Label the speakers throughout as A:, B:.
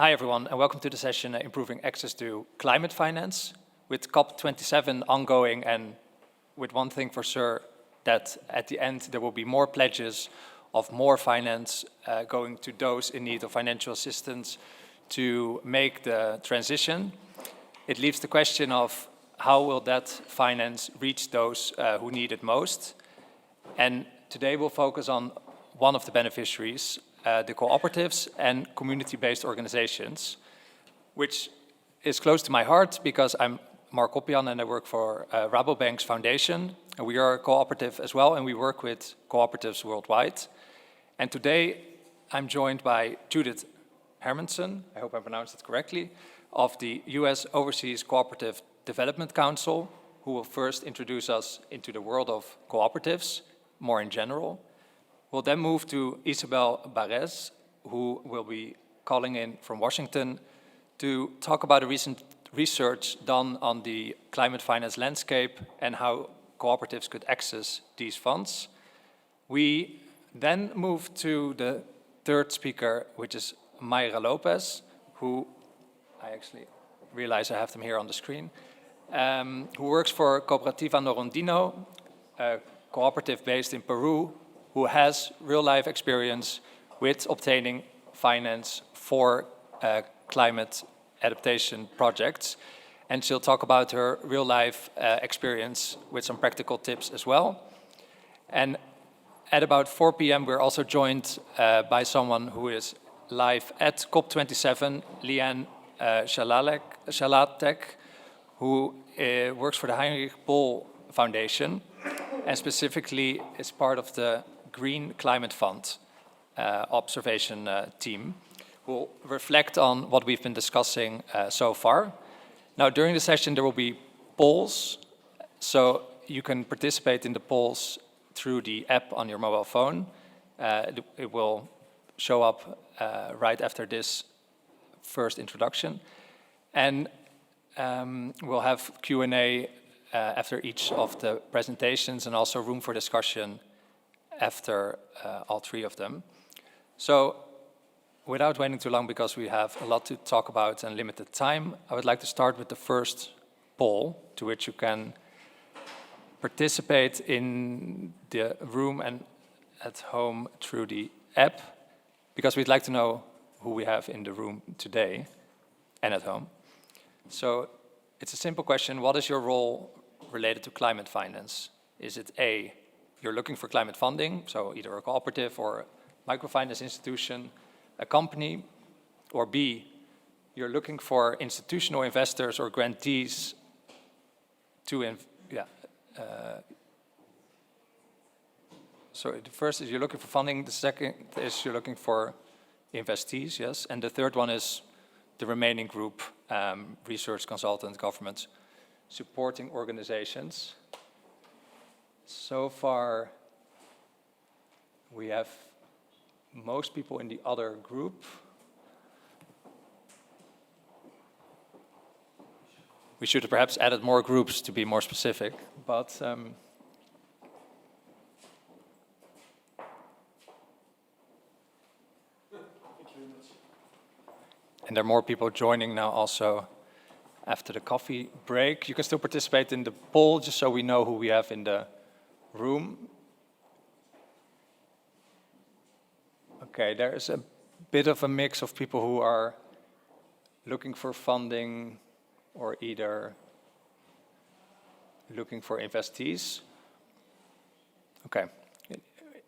A: Hi everyone, and welcome to the session Improving Access to Climate Finance, with COP27 ongoing, and with one thing for sure, that at the end there will be more pledges of more finance going to those in need of financial assistance to make the transition. It leaves the question of how will that finance reach those who need it most. And today we'll focus on one of the beneficiaries, the cooperatives and community-based organizations, which is close to my heart because I'm Mark Koppejan and I work for Rabobank's foundation. And we are a cooperative as well, and we work with cooperatives worldwide. And today I'm joined by Judith Hermanson, I hope I pronounced it correctly, of the US Overseas Cooperative Development Council, who will first introduce us into the world of cooperatives, more in general. We'll then move to Isabelle, who will be calling in from Washington to talk about a recent research done on the climate finance landscape and how cooperatives could access these funds. We then move to the third speaker, which is Myra Lopez, who I actually realize I have them here on the screen, who works for Cooperativa Norandino, a cooperative based in Peru, who has real-life experience with obtaining finance for climate adaptation projects. And she'll talk about her real-life experience with some practical tips as well. And at about 4 p.m. we're also joined by someone who is live at COP27, Liane Schalatek, who works for the Heinrich Böll Foundation, and specifically is part of the Green Climate Fund observation team. We'll reflect on what we've been discussing so far. Now, during the session, there will be polls, so you can participate in the polls through the app on your mobile phone. It will show up right after this first introduction. And we'll have Q&A after each of the presentations, and also room for discussion after all three of them. So, without waiting too long, because we have a lot to talk about and limited time, I would like to start with the first poll, to which you can participate in the room and at home through the app, because we'd like to know who we have in the room today and at home. So, it's a simple question: what is your role related to climate finance? Is it A, you're looking for climate funding, so either a cooperative or a microfinance institution, a company, or B, you're looking for institutional investors or grantees to so the first is you're looking for funding, the second is you're looking for investees, yes, and the third one is the remaining group, research, consultant, government, supporting organizations. So far, we have most people in the other group. We should have perhaps added more groups to be more specific, but and there are more people joining now also after the coffee break. You can still participate in the poll, just so we know who we have in the room. Okay, there is a bit of a mix of people who are looking for funding or either looking for investees. Okay,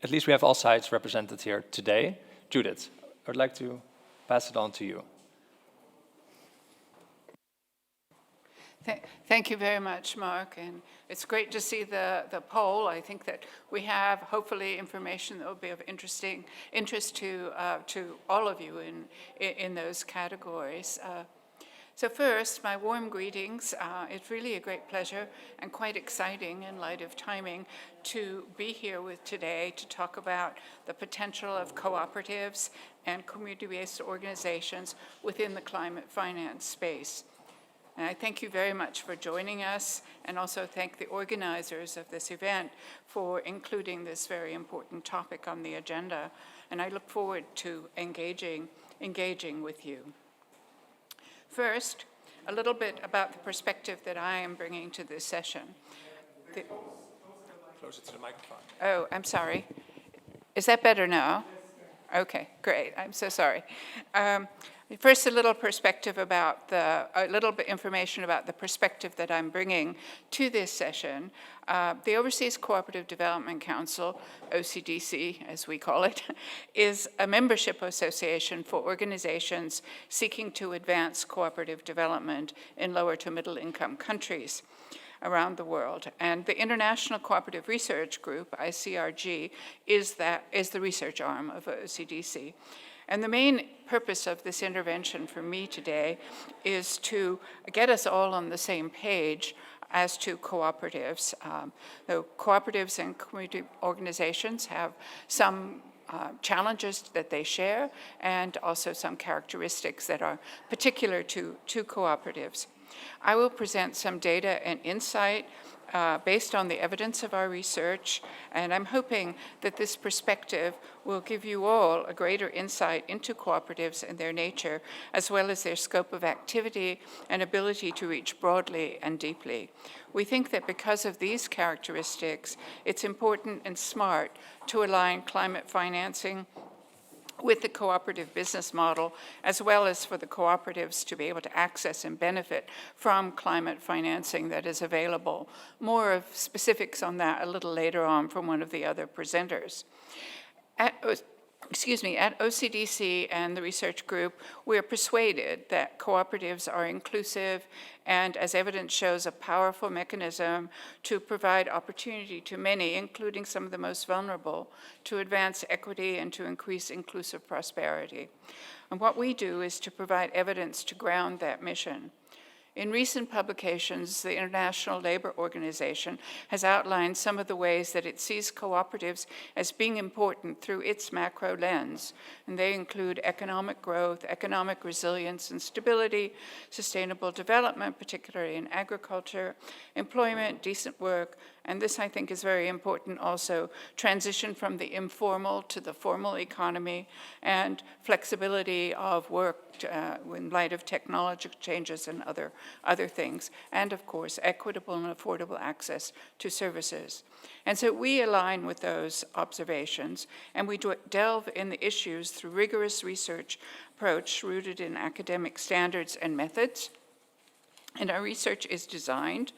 A: at least we have all sides represented here today. Judith, I would like to pass it on to you.
B: Thank you very much, Mark, and it's great to see the poll. I think that we have, hopefully, information that will be of interest to all of you in those categories. So first, my warm greetings. It's really a great pleasure and quite exciting in light of timing to be here today to talk about the potential of cooperatives and community-based organizations within the climate finance space. And I thank you very much for joining us, and also thank the organizers of this event for including this very important topic on the agenda. And I look forward to engaging with you. First, a little bit about the perspective that I am bringing to this session.
A: Closer to the microphone.
B: Oh, I'm sorry. Is that better now? Okay, great. I'm so sorry. First, a little perspective about a little bit information about the perspective that I'm bringing to this session. The Overseas Cooperative Development Council, OCDC as we call it, is a membership association for organizations seeking to advance cooperative development in lower to middle income countries around the world. And the International Cooperative Research Group, ICRG, is the research arm of OCDC. And the main purpose of this intervention for me today is to get us all on the same page as to cooperatives. The cooperatives and community organizations have some challenges that they share and also some characteristics that are particular to cooperatives. I will present some data and insight based on the evidence of our research, and I'm hoping that this perspective will give you all a greater insight into cooperatives and their nature, as well as their scope of activity and ability to reach broadly and deeply. We think that because of these characteristics, it's important and smart to align climate financing with the cooperative business model, as well as for the cooperatives to be able to access and benefit from climate financing that is available. More of specifics on that a little later on from one of the other presenters. At OCDC and the research group, we are persuaded that cooperatives are inclusive and, as evidence shows, a powerful mechanism to provide opportunity to many, including some of the most vulnerable, to advance equity and to increase inclusive prosperity. And what we do is to provide evidence to ground that mission. In recent publications, the International Labor Organization has outlined some of the ways that it sees cooperatives as being important through its macro lens, and they include economic growth, economic resilience and stability, sustainable development, particularly in agriculture, employment, decent work, and this I think is very important also, transition from the informal to the formal economy and flexibility of work in light of technological changes and other things, and of course, equitable and affordable access to services. And so we align with those observations, and we delve in the issues through rigorous research approach rooted in academic standards and methods. And our research is designed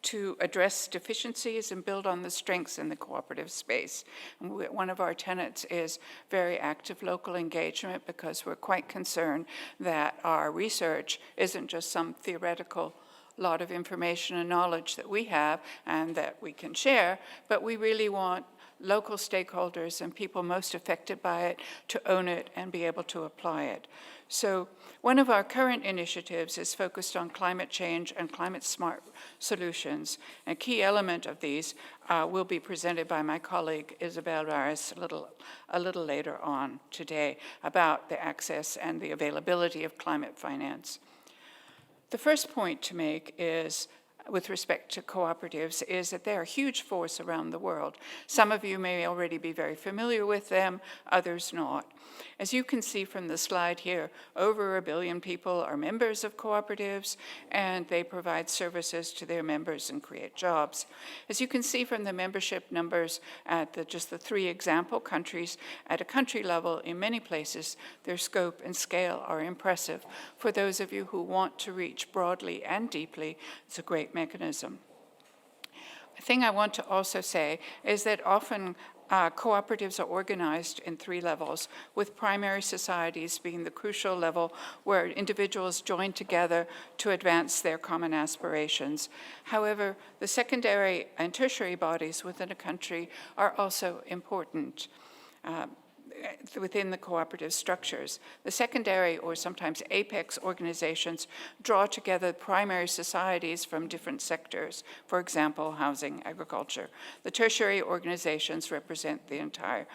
B: to address deficiencies and build on the strengths in the cooperative space. And one of our tenets is very active local engagement, because we're quite concerned that our research isn't just some theoretical lot of information and knowledge that we have and that we can share, but we really want local stakeholders and people most affected by it to own it and be able to apply it. So one of our current initiatives is focused on climate change and climate smart solutions. A key element of these will be presented by my colleague Isabelle a little later on today about the access and the availability of climate finance. The first point to make is, with respect to cooperatives, is that they're a huge force around the world. Some of you may already be very familiar with them, others not. As you can see from the slide here, over 1 billion people are members of cooperatives, and they provide services to their members and create jobs. As you can see from the membership numbers at just the 3 example countries, at a country level, in many places, their scope and scale are impressive. For those of you who want to reach broadly and deeply, it's a great mechanism. A thing I want to also say is that often cooperatives are organized in 3 levels, with primary societies being the crucial level where individuals join together to advance their common aspirations. However, the secondary and tertiary bodies within a country are also important within the cooperative structures. The secondary, or sometimes apex organizations, draw together primary societies from different sectors, for example, housing, agriculture. The tertiary organizations represent the entire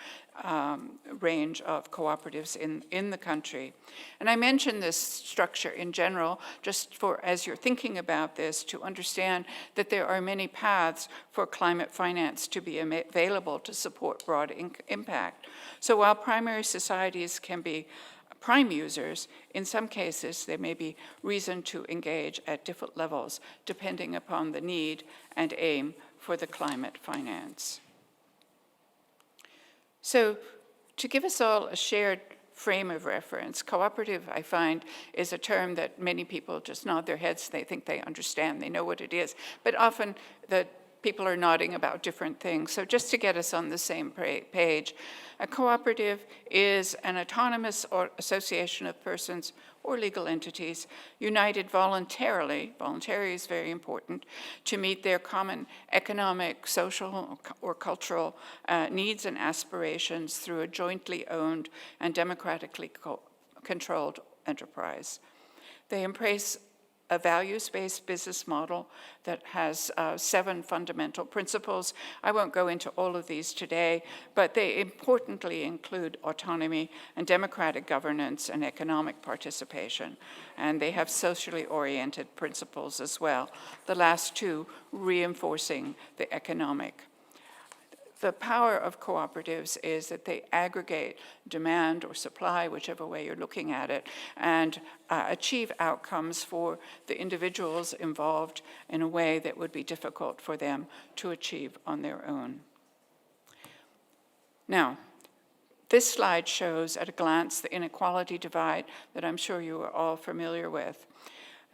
B: range of cooperatives in the country. And I mention this structure in general just for, as you're thinking about this, to understand that there are many paths for climate finance to be available to support broad impact. So while primary societies can be prime users, in some cases there may be reason to engage at different levels depending upon the need and aim for the climate finance. So to give us all a shared frame of reference, cooperative, I find, is a term that many people just nod their heads, they think they understand, they know what it is, but often the people are nodding about different things. So just to get us on the same page, a cooperative is an autonomous or association of persons or legal entities united voluntarily, voluntary is very important, to meet their common economic, social, or cultural needs and aspirations through a jointly owned and democratically controlled enterprise. They embrace a values-based business model that has 7 fundamental principles. I won't go into all of these today, but they importantly include autonomy and democratic governance and economic participation. And they have socially oriented principles as well, the last 2 reinforcing the economic. The power of cooperatives is that they aggregate demand or supply, whichever way you're looking at it, and achieve outcomes for the individuals involved in a way that would be difficult for them to achieve on their own. Now, this slide shows at a glance the inequality divide that I'm sure you are all familiar with.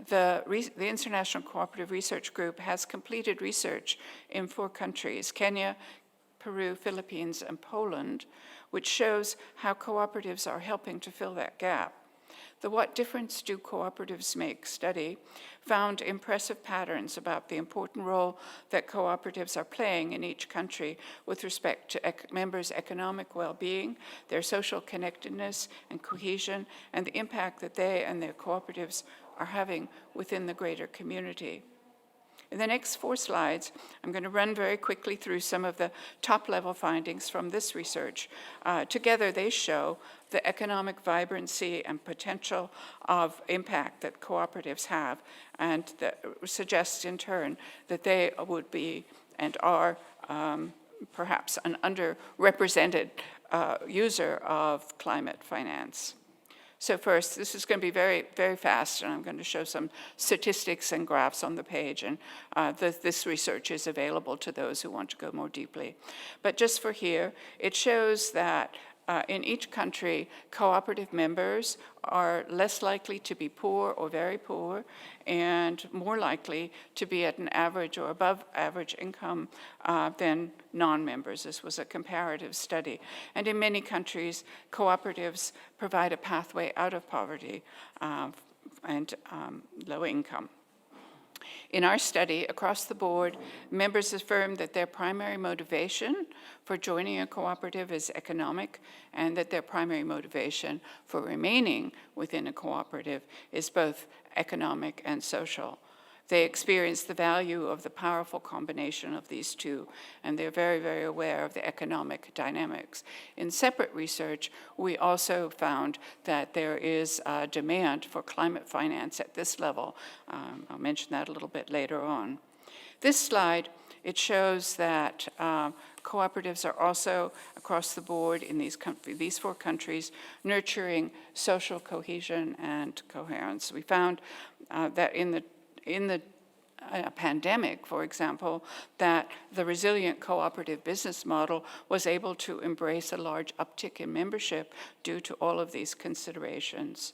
B: The International Cooperative Research Group has completed research in 4 countries, Kenya, Peru, Philippines, and Poland, which shows how cooperatives are helping to fill that gap. The What Difference Do Cooperatives Make study found impressive patterns about the important role that cooperatives are playing in each country with respect to members' economic well-being, their social connectedness and cohesion, and the impact that they and their cooperatives are having within the greater community. In the next 4 slides, I'm going to run very quickly through some of the top-level findings from this research. Together, they show the economic vibrancy and potential of impact that cooperatives have, and that suggests in turn that they would be and are perhaps an underrepresented user of climate finance. So first, this is going to be very, very fast, and I'm going to show some statistics and graphs on the page, and this research is available to those who want to go more deeply. But just for here, it shows that in each country, cooperative members are less likely to be poor or very poor, and more likely to be at an average or above average income than non-members. This was a comparative study. And in many countries, cooperatives provide a pathway out of poverty and low income. In our study, across the board, members affirmed that their primary motivation for joining a cooperative is economic, and that their primary motivation for remaining within a cooperative is both economic and social. They experience the value of the powerful combination of these two, and they're very, very aware of the economic dynamics. In separate research, we also found that there is a demand for climate finance at this level. I'll mention that a little bit later on. This slide, it shows that cooperatives are also, across the board in these 4 countries, nurturing social cohesion and coherence. We found that in the pandemic, for example, that the resilient cooperative business model was able to embrace a large uptick in membership due to all of these considerations.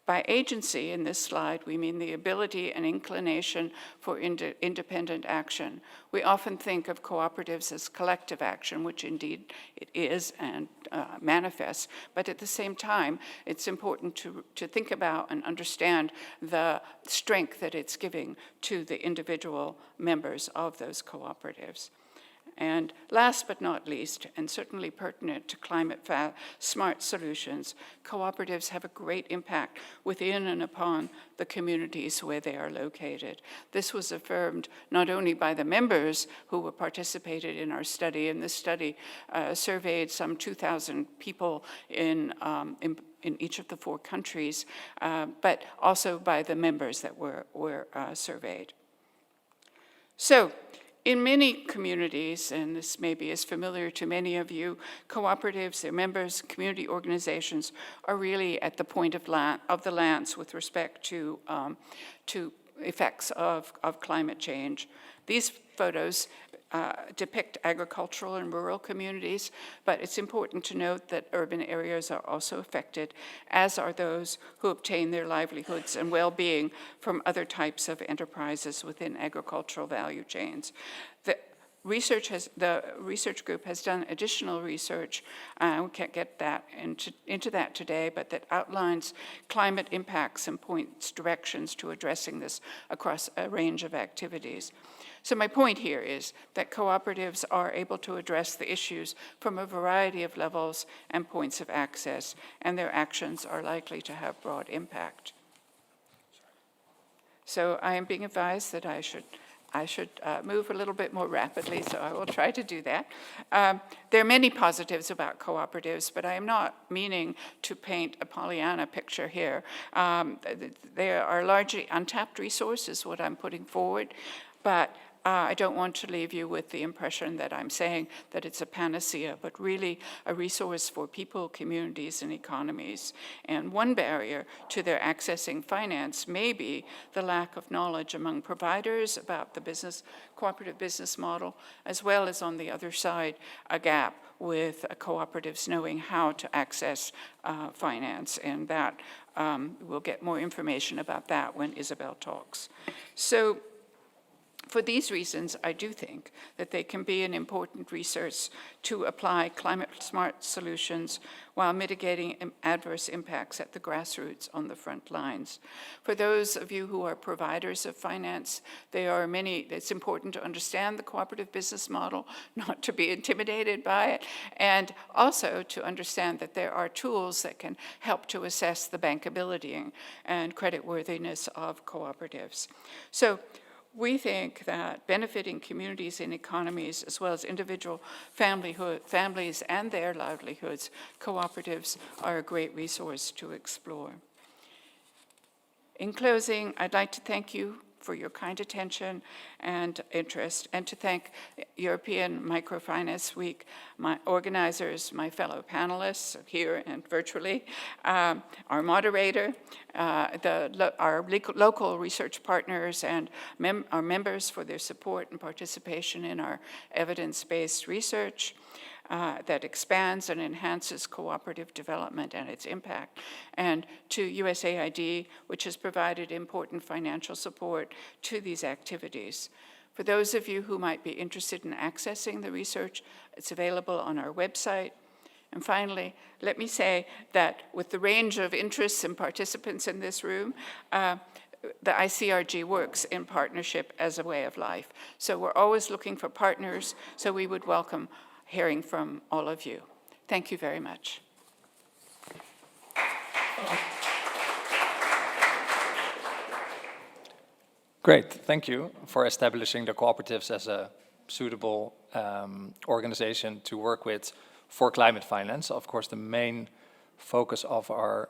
B: By agency, in this slide, we mean the ability and inclination for independent action. We often think of cooperatives as collective action, which indeed it is and manifests, but at the same time, it's important to think about and understand the strength that it's giving to the individual members of those cooperatives. And last but not least, and certainly pertinent to climate-smart solutions, cooperatives have a great impact within and upon the communities where they are located. This was affirmed not only by the members who participated in our study, and this study surveyed some 2,000 people in each of the 4 countries, but also by the members that were surveyed. So, In many communities, and this maybe is familiar to many of you, cooperatives, their members, community organizations are really at the point of the lance with respect to effects of climate change. These photos depict agricultural and rural communities, but it's important to note that urban areas are also affected, as are those who obtain their livelihoods and well-being from other types of enterprises within agricultural value chains. The research group has done additional research, we can't get that into that today, but that outlines climate impacts and points directions to addressing this across a range of activities. So my point here is that cooperatives are able to address the issues from a variety of levels and points of access, and their actions are likely to have broad impact. So I am being advised that I should move a little bit more rapidly, so I will try to do that. There are many positives about cooperatives, but I am not meaning to paint a Pollyanna picture here. There are largely untapped resources, what I'm putting forward, but I don't want to leave you with the impression that I'm saying that it's a panacea, but really a resource for people, communities, and economies. And one barrier to their accessing finance may be the lack of knowledge among providers about the cooperative business model, as well as on the other side, a gap with cooperatives knowing how to access finance. And that we'll get more information about that when Isabelle talks. So, for these reasons, I do think that they can be an important resource to apply climate-smart solutions while mitigating adverse impacts at the grassroots on the front lines. For those of you who are providers of finance, there are many. It's important to understand the cooperative business model, not to be intimidated by it, and also to understand that there are tools that can help to assess the bankability and creditworthiness of cooperatives. So, we think that benefiting communities and economies, as well as individual families and their livelihoods, cooperatives are a great resource to explore. In closing, I'd like to thank you for your kind attention and interest, and to thank European Microfinance Week, my organizers, my fellow panelists here and virtually, our moderator, our local research partners, and our members for their support and participation in our evidence-based research that expands and enhances cooperative development and its impact, and to USAID, which has provided important financial support to these activities. For those of you who might be interested in accessing the research, it's available on our website. And finally, let me say that with the range of interests and participants in this room, the ICRG works in partnership as a way of life. So we're always looking for partners, so we would welcome hearing from all of you. Thank you very much.
A: Great, thank you for establishing the cooperatives as a suitable organization to work with for climate finance. Of course, the main focus of our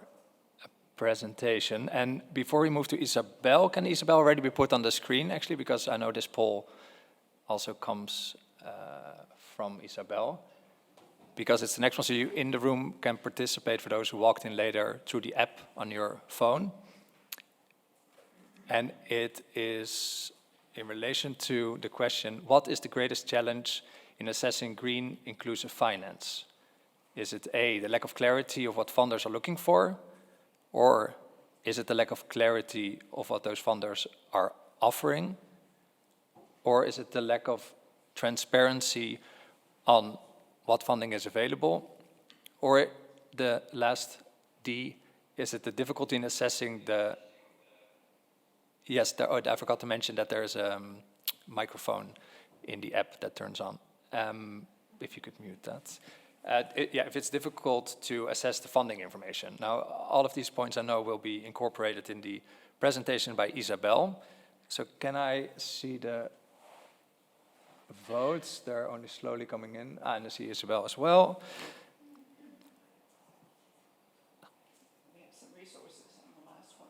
A: presentation. And before we move to Isabelle, can Isabelle already be put on the screen, actually, because I know this poll also comes from Isabelle, because it's the next one, so you in the room can participate, for those who walked in later, through the app on your phone. And it is in relation to the question, what is the greatest challenge in assessing green inclusive finance? Is it A, the lack of clarity of what funders are looking for, or is it the lack of clarity of what those funders are offering, or is it the lack of transparency on what funding is available, or the last D, is it the difficulty in assessing the, yes, I forgot to mention that there is a microphone in the app that turns on, if you could mute that. If it's difficult to assess the funding information. Now, all of these points I know will be incorporated in the presentation by Isabelle. So can I see the votes? They're only slowly coming in. And I see Isabelle as well.
B: We have some resources on the last one.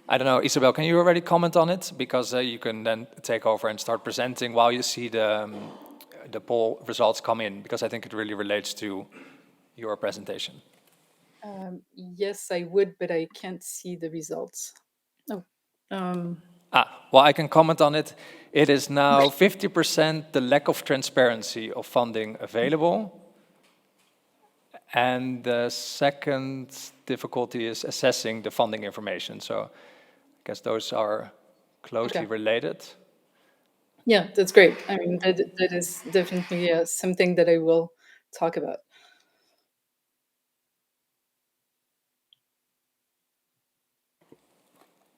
A: I don't know, Isabelle, can you already comment on it? Because you can then take over and start presenting while you see the poll results come in, because I think it really relates to your presentation.
C: Yes, I would, but I can't see the results. Oh.
A: Well, I can comment on it. It is now 50% the lack of transparency of funding available. And the second difficulty is assessing the funding information. So I guess those are closely related.
C: Yeah, that's great. I mean, that is definitely something that I will talk about.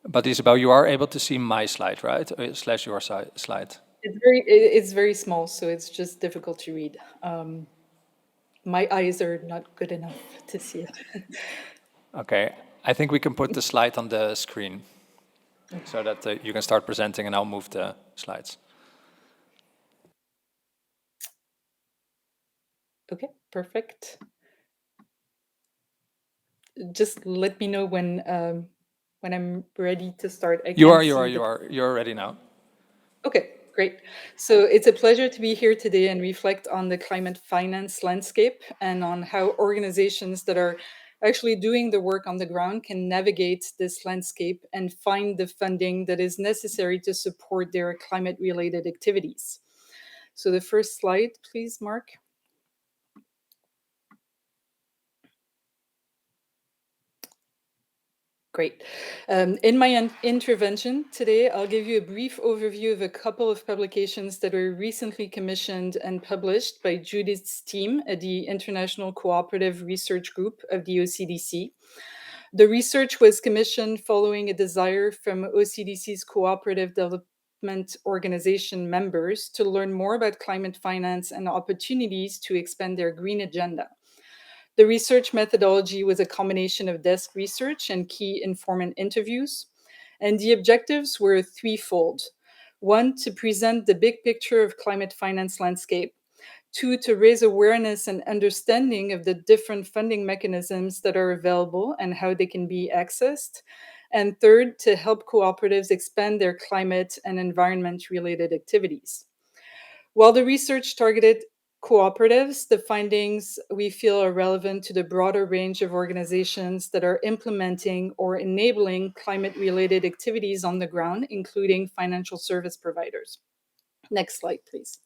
A: But Isabelle, you are able to see my slide, right? Slash your slide.
C: It's very small, so it's just difficult to read. My eyes are not good enough to see it.
A: Okay, I think we can put the slide on the screen so that you can start presenting, and I'll move the slides.
C: Okay, perfect. Just let me know when I'm ready to start.
A: You're ready now.
C: Okay, great. So it's a pleasure to be here today and reflect on the climate finance landscape and on how organizations that are actually doing the work on the ground can navigate this landscape and find the funding that is necessary to support their climate-related activities. So the first slide, please, Mark. Great. In my intervention today, I'll give you a brief overview of a couple of publications that were recently commissioned and published by Judith's team at the International Cooperative Research Group of the OCDC. The research was commissioned following a desire from OCDC's Cooperative Development Organization members to learn more about climate finance and opportunities to expand their green agenda. The research methodology was a combination of desk research and key informant interviews, and the objectives were threefold. One, to present the big picture of climate finance landscape. Two, to raise awareness and understanding of the different funding mechanisms that are available and how they can be accessed. And third, to help cooperatives expand their climate and environment-related activities. While the research targeted cooperatives, the findings we feel are relevant to the broader range of organizations that are implementing or enabling climate-related activities on the ground, including financial service providers. Next slide, please.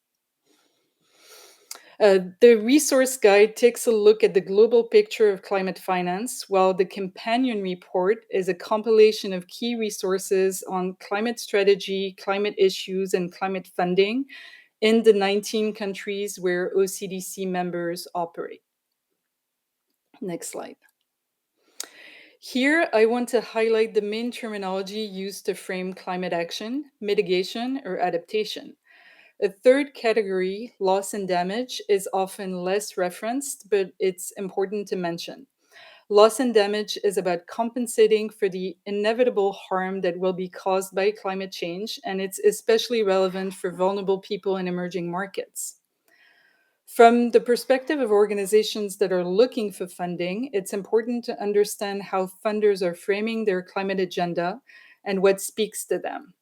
C: The resource guide takes a look at the global picture of climate finance, while the companion report is a compilation of key resources on climate strategy, climate issues, and climate funding in the 19 countries where OCDC members operate. Next slide. Here, I want to highlight the main terminology used to frame climate action, mitigation, or adaptation. A third category, loss and damage, is often less referenced, but it's important to mention. Loss and damage is about compensating for the inevitable harm that will be caused by climate change, and it's especially relevant for vulnerable people in emerging markets. From the perspective of organizations that are looking for funding, it's important to understand how funders are framing their climate agenda and what speaks to them.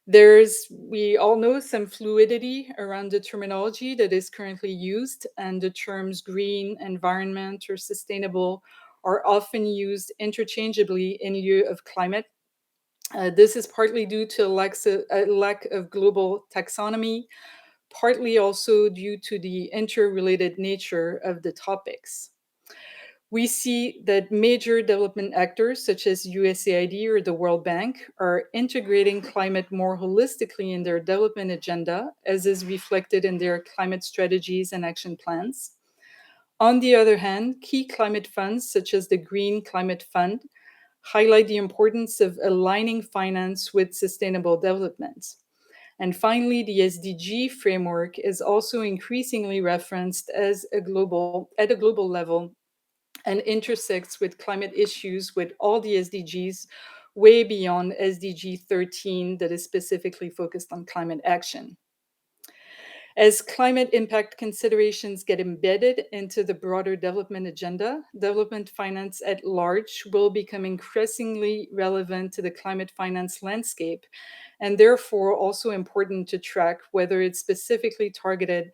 C: We all know, some fluidity around the terminology that is currently used, and the terms green, environment, or sustainable are often used interchangeably in lieu of climate. This is partly due to a lack of global taxonomy, partly also due to the interrelated nature of the topics. We see that major development actors such as USAID or the World Bank are integrating climate more holistically in their development agenda, as is reflected in their climate strategies and action plans. On the other hand, key climate funds such as the Green Climate Fund highlight the importance of aligning finance with sustainable development. And finally, the SDG framework is also increasingly referenced at a global level and intersects with climate issues with all the SDGs way beyond SDG 13 that is specifically focused on climate action. As climate impact considerations get embedded into the broader development agenda, development finance at large will become increasingly relevant to the climate finance landscape, and therefore also important to track whether it's specifically targeted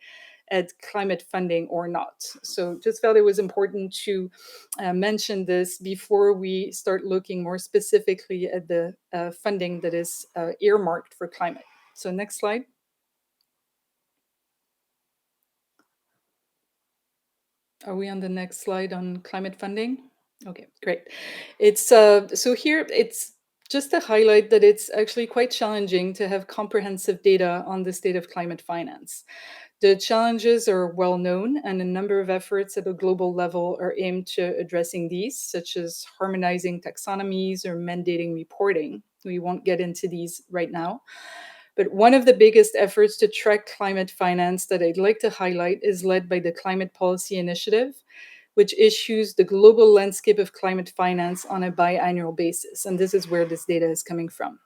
C: at climate funding or not. So just felt it was important to mention this before we start looking more specifically at the funding that is earmarked for climate. So next slide. Are we on the next slide on climate funding? Okay, great. It's so here it's just to highlight that it's actually quite challenging to have comprehensive data on the state of climate finance. The challenges are well known, and a number of efforts at a global level are aimed to addressing these, such as harmonizing taxonomies or mandating reporting. We won't get into these right now. But one of the biggest efforts to track climate finance that I'd like to highlight is led by the Climate Policy Initiative, which issues the global landscape of climate finance on a biannual basis. And this is where this data is coming from.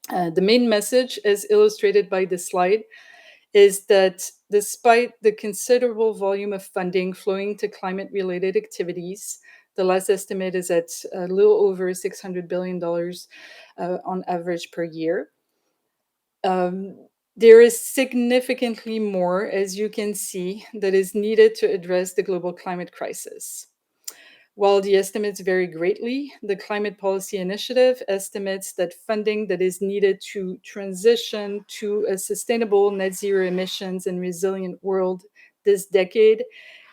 C: The main message, as illustrated by this slide, is that despite the considerable volume of funding flowing to climate-related activities, the last estimate is at a little over $600 billion on average per year. There is significantly more, as you can see, that is needed to address the global climate crisis. While the estimates vary greatly, the Climate Policy Initiative estimates that funding that is needed to transition to a sustainable net zero emissions and resilient world this decade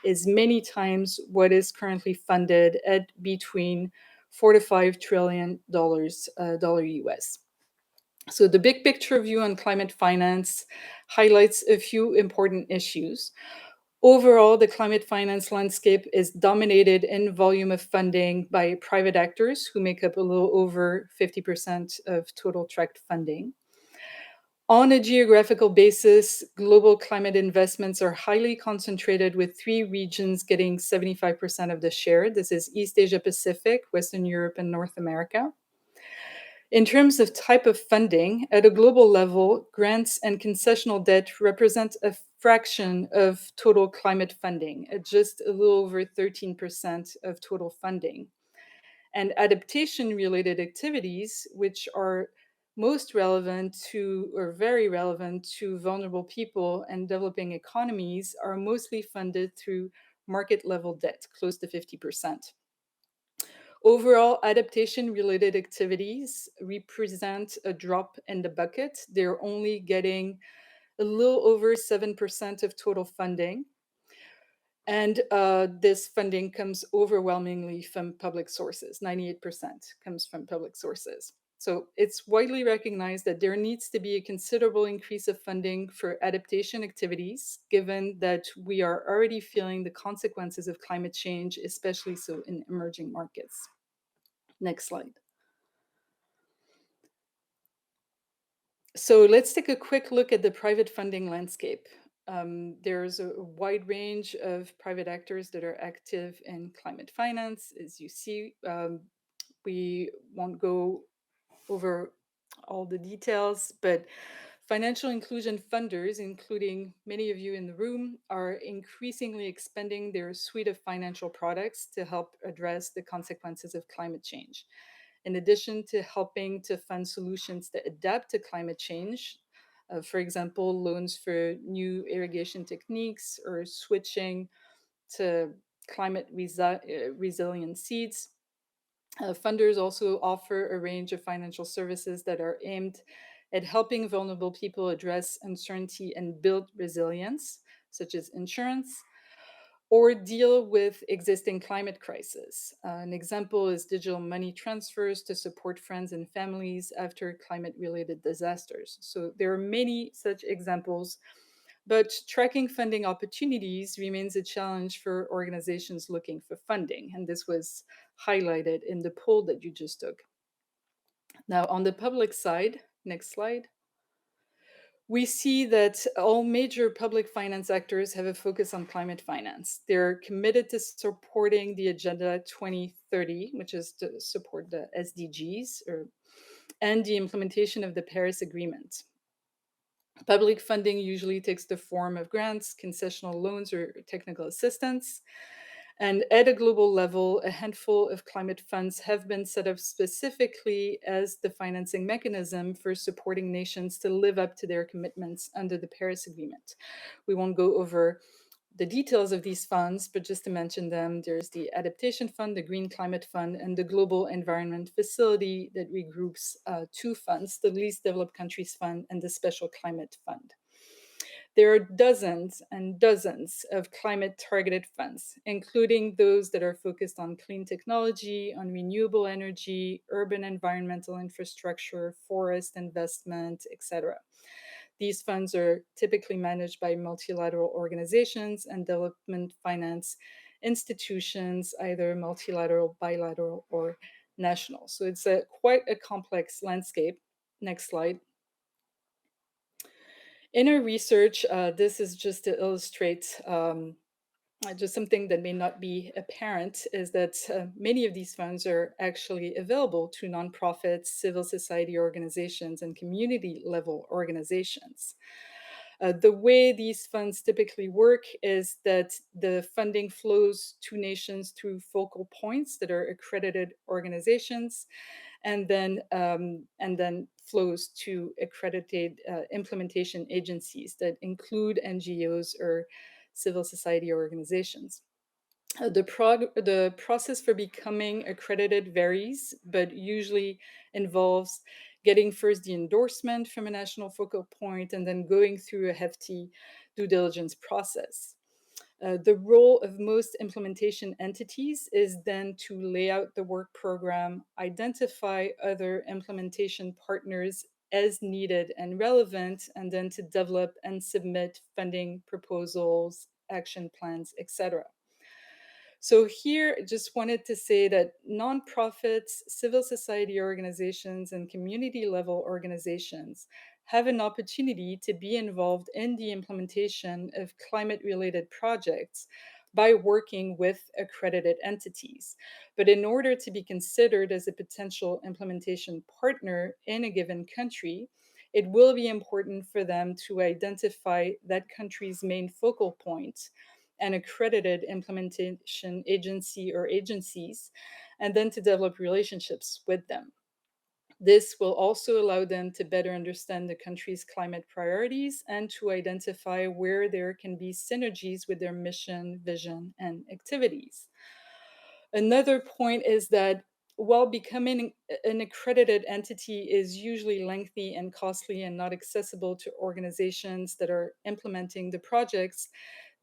C: is many times what is currently funded at between $4 to $5 trillion US. So the big picture view on climate finance highlights a few important issues. Overall, the climate finance landscape is dominated in volume of funding by private actors who make up a little over 50% of total tracked funding. On a geographical basis, global climate investments are highly concentrated, with 3 regions getting 75% of the share. This is East Asia Pacific, Western Europe, and North America. In terms of type of funding, at a global level, grants and concessional debt represent a fraction of total climate funding, at just a little over 13% of total funding. And adaptation-related activities, which are most relevant to, or very relevant to, vulnerable people and developing economies, are mostly funded through market-level debt, close to 50%. Overall, adaptation-related activities represent a drop in the bucket. They're only getting a little over 7% of total funding. And this funding comes overwhelmingly from public sources. 98% comes from public sources. So it's widely recognized that there needs to be a considerable increase of funding for adaptation activities, given that we are already feeling the consequences of climate change, especially so in emerging markets. Next slide. So let's take a quick look at the private funding landscape. There's a wide range of private actors that are active in climate finance. As you see, we won't go over all the details, but financial inclusion funders, including many of you in the room, are increasingly expanding their suite of financial products to help address the consequences of climate change. In addition to helping to fund solutions that adapt to climate change, for example, loans for new irrigation techniques or switching to climate resilient seeds. Funders also offer a range of financial services that are aimed at helping vulnerable people address uncertainty and build resilience, such as insurance, or deal with existing climate crisis. An example is digital money transfers to support friends and families after climate-related disasters. So there are many such examples, but tracking funding opportunities remains a challenge for organizations looking for funding, and this was highlighted in the poll that you just took. Now, on the public side, next slide, we see that all major public finance actors have a focus on climate finance. They're committed to supporting the Agenda 2030, which is to support the SDGs, and the implementation of the Paris Agreement. Public funding usually takes the form of grants, concessional loans, or technical assistance. And at a global level, a handful of climate funds have been set up specifically as the financing mechanism for supporting nations to live up to their commitments under the Paris Agreement. We won't go over the details of these funds, but just to mention them, there's the Adaptation Fund, the Green Climate Fund, and the Global Environment Facility that regroups two funds, the Least Developed Countries Fund and the Special Climate Fund. There are dozens and dozens of climate-targeted funds, including those that are focused on clean technology, on renewable energy, urban environmental infrastructure, forest investment, etc. These funds are typically managed by multilateral organizations and development finance institutions, either multilateral, bilateral, or national. So it's quite a complex landscape. Next slide. In our research, this is just to illustrate just something that may not be apparent is that many of these funds are actually available to nonprofits, civil society organizations, and community level organizations. The way these funds typically work is that the funding flows to nations through focal points that are accredited organizations, and then flows to accredited implementation agencies that include NGOs or civil society organizations. The process for becoming accredited varies, but usually involves getting first the endorsement from a national focal point and then going through a hefty due diligence process. The role of most implementation entities is then to lay out the work program, identify other implementation partners as needed and relevant, and then to develop and submit funding proposals, action plans, etc. So here, just wanted to say that nonprofits, civil society organizations, and community level organizations have an opportunity to be involved in the implementation of climate-related projects by working with accredited entities. But in order to be considered as a potential implementation partner in a given country, it will be important for them to identify that country's main focal point, an accredited implementation agency or agencies, and then to develop relationships with them. This will also allow them to better understand the country's climate priorities and to identify where there can be synergies with their mission, vision, and activities. Another point is that while becoming an accredited entity is usually lengthy and costly and not accessible to organizations that are implementing the projects,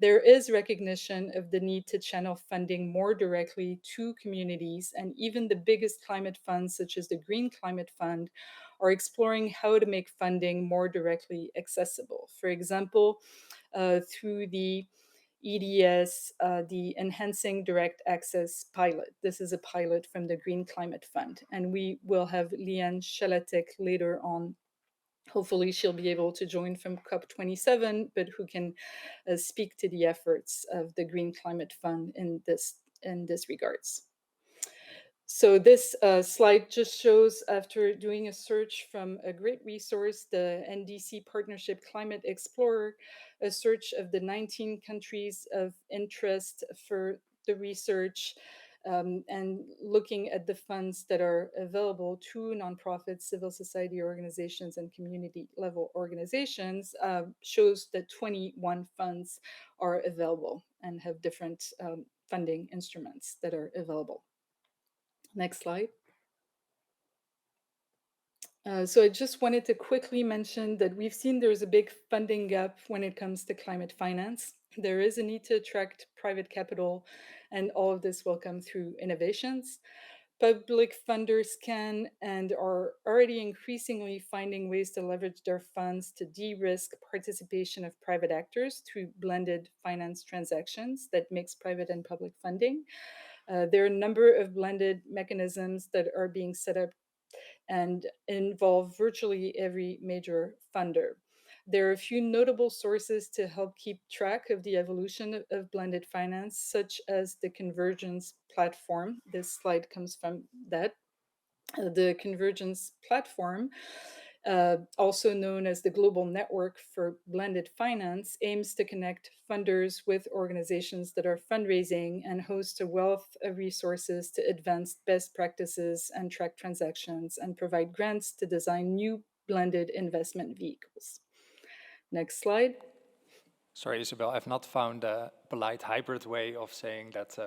C: there is recognition of the need to channel funding more directly to communities, and even the biggest climate funds, such as the Green Climate Fund, are exploring how to make funding more directly accessible. For example, through the EDS, the Enhancing Direct Access pilot. This is a pilot from the Green Climate Fund, and we will have Liane Schalatek later on. Hopefully she'll be able to join from COP27, but who can speak to the efforts of the Green Climate Fund in this regards. So this slide just shows, after doing a search from a great resource, the NDC Partnership Climate Explorer, a search of the 19 countries of interest for the research, and looking at the funds that are available to nonprofits, civil society organizations, and community level organizations, shows that 21 funds are available and have different funding instruments that are available. Next slide. So I just wanted to quickly mention that we've seen there's a big funding gap when it comes to climate finance. There is a need to attract private capital, and all of this will come through innovations. Public funders can and are already increasingly finding ways to leverage their funds to de-risk participation of private actors through blended finance transactions that mix private and public funding. There are a number of blended mechanisms that are being set up and involve virtually every major funder. There are a few notable sources to help keep track of the evolution of blended finance, such as the Convergence platform. This slide comes from that. The Convergence platform also known as the Global Network for Blended Finance, aims to connect funders with organizations that are fundraising and host a wealth of resources to advance best practices and track transactions and provide grants to design new blended investment vehicles. Next slide.
A: Sorry, Isabelle, I've not found a polite hybrid way of saying that.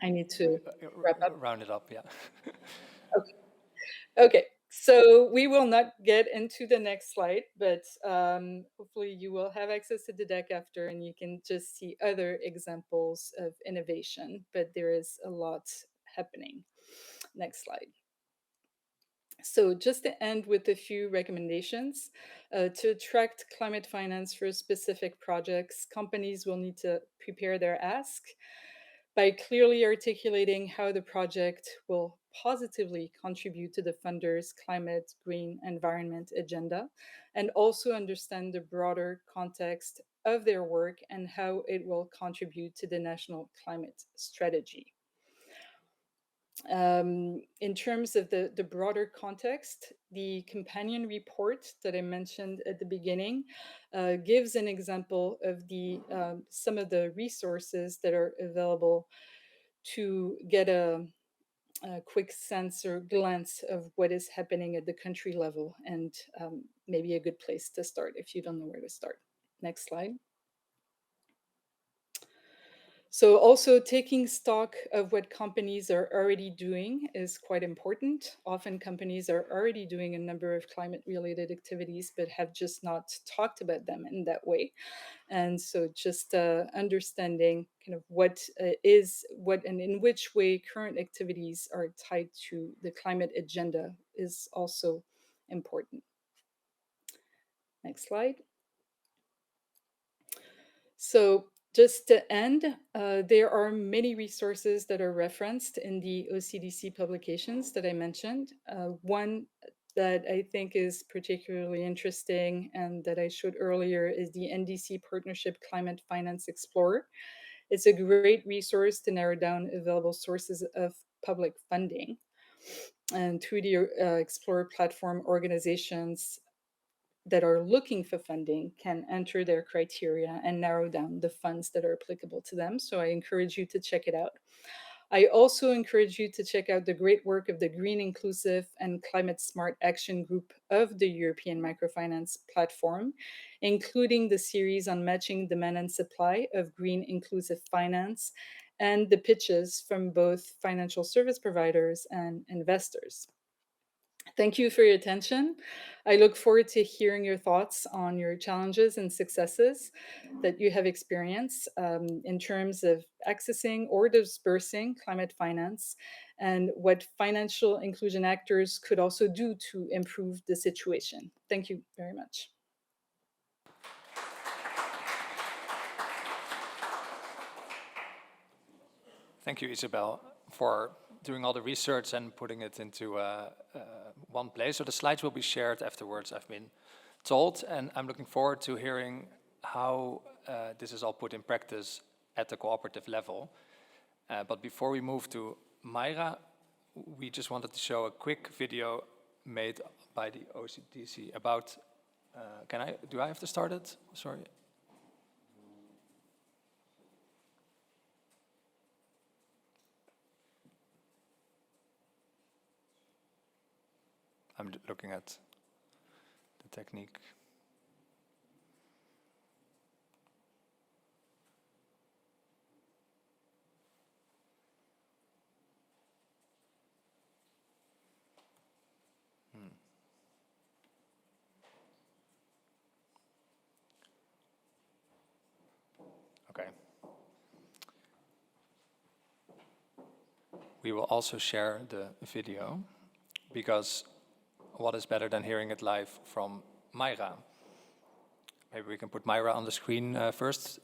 C: I need to wrap up.
A: Round it up, yeah.
C: Okay. Okay, so we will not get into the next slide, but hopefully you will have access to the deck after and you can just see other examples of innovation, but there is a lot happening. Next slide. So just to end with a few recommendations, to attract climate finance for specific projects, companies will need to prepare their ask by clearly articulating how the project will positively contribute to the funder's climate, green, environment agenda, and also understand the broader context of their work and how it will contribute to the national climate strategy. In terms of the broader context, the companion report that I mentioned at the beginning gives an example of some of the resources that are available to get a quick sense or glance of what is happening at the country level, and maybe a good place to start if you don't know where to start. Next slide. So also taking stock of what companies are already doing is quite important. Often companies are already doing a number of climate-related activities, but have just not talked about them in that way. And so just understanding kind of what and in which way current activities are tied to the climate agenda is also important. Next slide. So just to end, there are many resources that are referenced in the OCDC publications that I mentioned. One that I think is particularly interesting and that I showed earlier is the NDC Partnership Climate Finance Explorer. It's a great resource to narrow down available sources of public funding. And through the Explorer platform, organizations that are looking for funding can enter their criteria and narrow down the funds that are applicable to them. So I encourage you to check it out. I also encourage you to check out the great work of the Green Inclusive and Climate Smart Action Group of the European Microfinance Platform, including the series on matching demand and supply of green inclusive finance and the pitches from both financial service providers and investors. Thank you for your attention. I look forward to hearing your thoughts on your challenges and successes that you have experienced in terms of accessing or dispersing climate finance and what financial inclusion actors could also do to improve the situation. Thank you very much.
A: Thank you, Isabelle, for doing all the research and putting it into one place. So the slides will be shared afterwards, I've been told, and I'm looking forward to hearing how this is all put in practice at the cooperative level. But before we move to Myra, we just wanted to show a quick video made by the OCDC about, do I have to start it? Sorry. I'm looking at the technique. Okay. We will also share the video because what is better than hearing it live from Maira? Maybe we can put Maira on the screen first.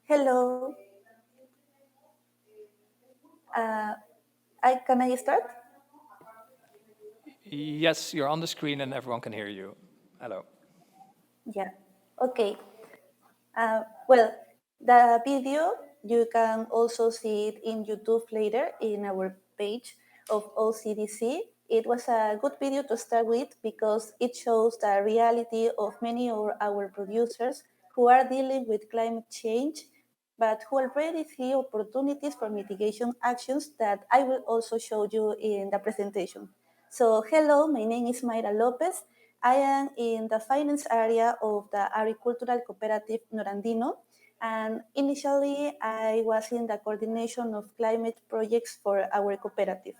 D: Hello. Can I start?
A: Yes, you're on the screen and everyone can hear you. Hello.
D: Yeah. Okay. Well, the video You can also see it in YouTube later in our page of OCDC. It was a good video to start with because it shows the reality of many of our producers who are dealing with climate change, but who already see opportunities for mitigation actions that I will also show you in the presentation. So hello, my name is Myra Lopez. I am in the finance area of the agricultural cooperative Norandino, and initially I was in the coordination of climate projects for our cooperative.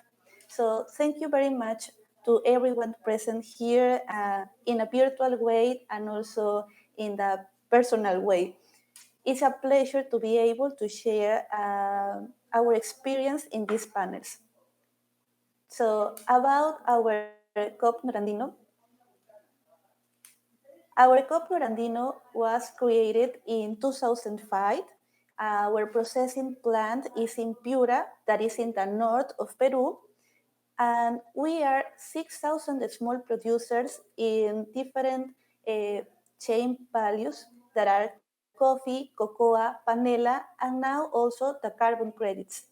D: So thank you very much to everyone present here in a virtual way and also in the personal way. It's a pleasure to be able to share our experience in these panels. So about our COP Norandino. Our COP Norandino was created in 2005. Our processing plant is in Piura, that is in the north of Peru. And we are 6,000 small producers in different chain values that are coffee, cocoa, panela, and now also the carbon credits.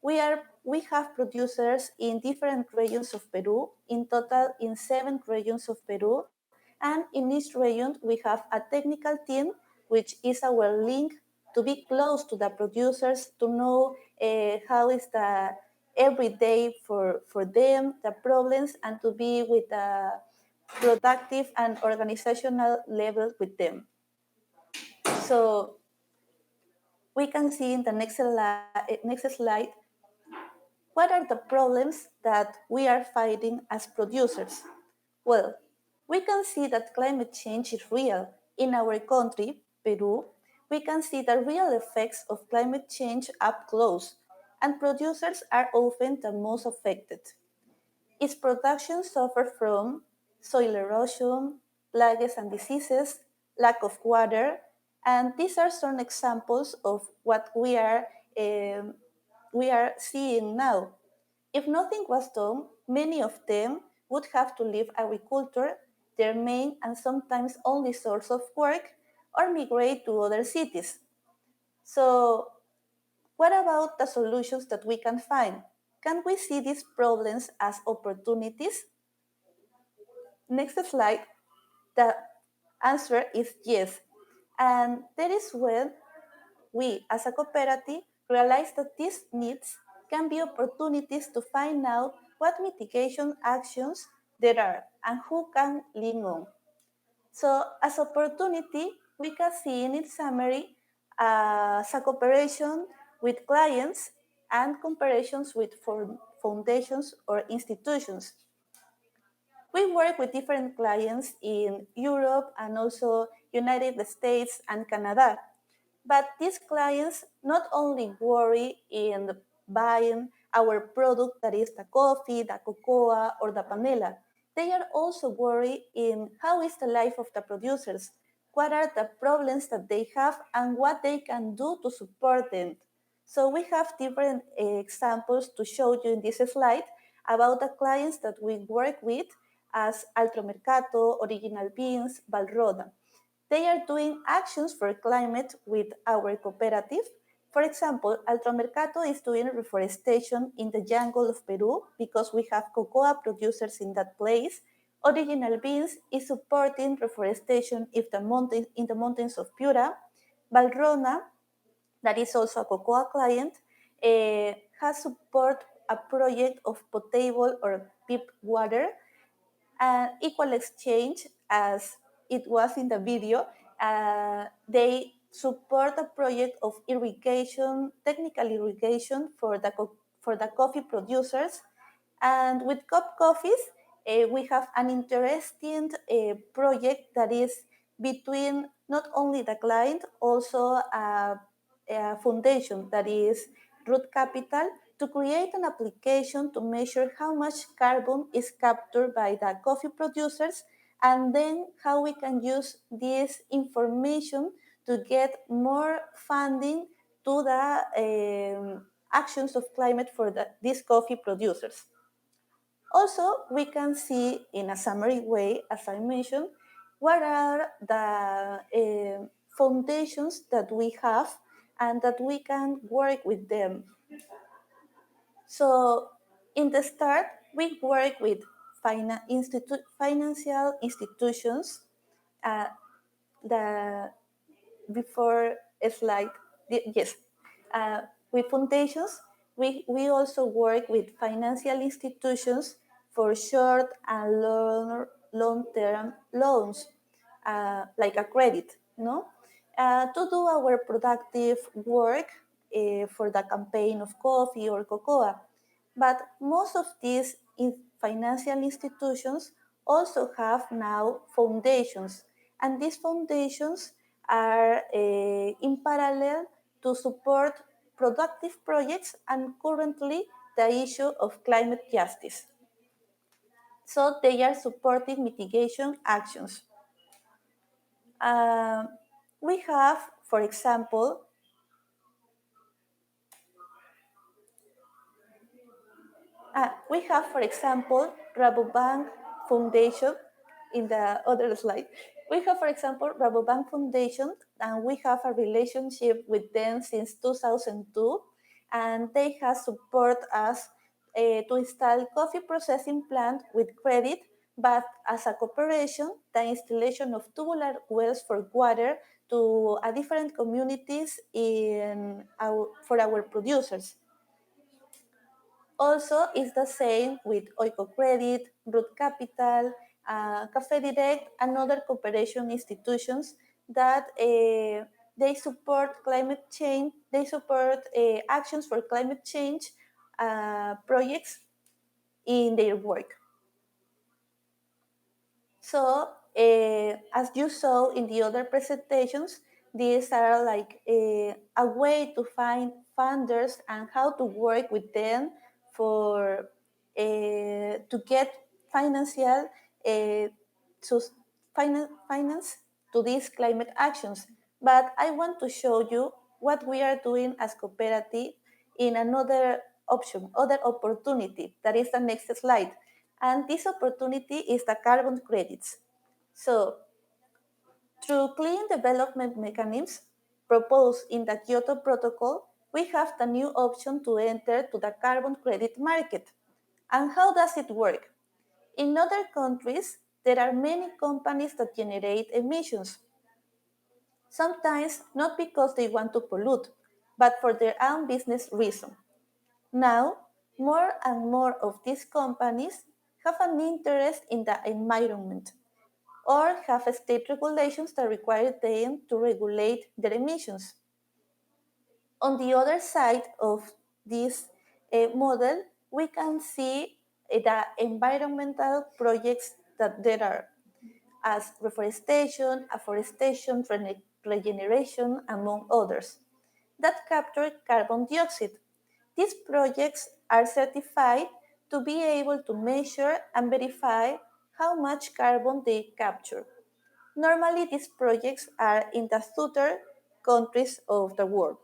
D: We have producers in different regions of Peru, in total in 7 regions of Peru, and in each region we have a technical team, which is our link to be close to the producers, to know how is the every day for them, the problems, and to be with a productive and organizational level with them. So we can see in the next slide what are the problems that we are fighting as producers? Well, we can see that climate change is real. In our country, Peru, we can see the real effects of climate change up close, and producers are often the most affected. Its production suffers from soil erosion, plagues and diseases, lack of water, and these are some examples of what we are seeing now. If nothing was done, many of them would have to leave agriculture, their main and sometimes only source of work, or migrate to other cities. So, what about the solutions that we can find? Can we see these problems as opportunities? Next slide. The answer is yes. And that is when we, as a cooperative, realize that these needs can be opportunities to find out what mitigation actions there are and who can lean on. So, as opportunity, we can see in its summary as a cooperation with clients and comparisons with foundations or institutions. We work with different clients in Europe and also United States and Canada. But these clients not only worry in buying our product, that is the coffee, the cocoa, or the panela, they are also worried in how is the life of the producers, what are the problems that they have, and what they can do to support them. So we have different examples to show you in this slide about the clients that we work with as Altromercato, Original Beans, Valrhona. They are doing actions for climate with our cooperative. For example, Altromercato is doing reforestation in the jungle of Peru because we have cocoa producers in that place. Original Beans is supporting reforestation in the mountains of Piura. Valrhona, that is also a cocoa client, has support a project of potable or PIP water, equal exchange as it was in the video. They support a project of irrigation, technical irrigation for the coffee producers. And with Cup Coffees, we have an interesting project that is between not only the client, also a foundation that is Root Capital, to create an application to measure how much carbon is captured by the coffee producers, and then how we can use this information to get more funding to the actions of climate for these coffee producers. Also, we can see in a summary way, as I mentioned, what are the foundations that we have and that we can work with them. So in the start, we work with financial institutions. The before a slide, yes, uh, with foundations, we also work with financial institutions for short and long-term loans, like a credit, to do our productive work for the campaign of coffee or cocoa. But most of these financial institutions also have now foundations, and these foundations are in parallel to support productive projects and currently the issue of climate justice. So they are supporting mitigation actions. Uh, we have, for example, Rabobank Foundation in the other slide. We have, for example, Rabobank Foundation, and we have a relationship with them since 2002, and they have support us to install coffee processing plant with credit, but as a cooperation, the installation of tubular wells for water to different communities for our producers. Also, it's the same with Oiko Credit, Root Capital, Café Direct, and other cooperation institutions that they support climate change, they support actions for climate change projects in their work. So, as you saw in the other presentations, these are like a way to find funders and how to work with them for to get financial uh, finance to these climate actions. But I want to show you what we are doing as cooperative in another option, other opportunity. That is the next slide. And this opportunity is the carbon credits. So through clean development mechanisms proposed in the Kyoto Protocol, we have the new option to enter to the carbon credit market. And how does it work? In other countries, there are many companies that generate emissions, sometimes not because they want to pollute, but for their own business reason. Now, more and more of these companies have an interest in the environment or have state regulations that require them to regulate their emissions. On the other side of this model, we can see the environmental projects that there are, as reforestation, afforestation, regeneration, among others, that capture carbon dioxide. These projects are certified to be able to measure and verify how much carbon they capture. Normally, these projects are in the southern countries of the world.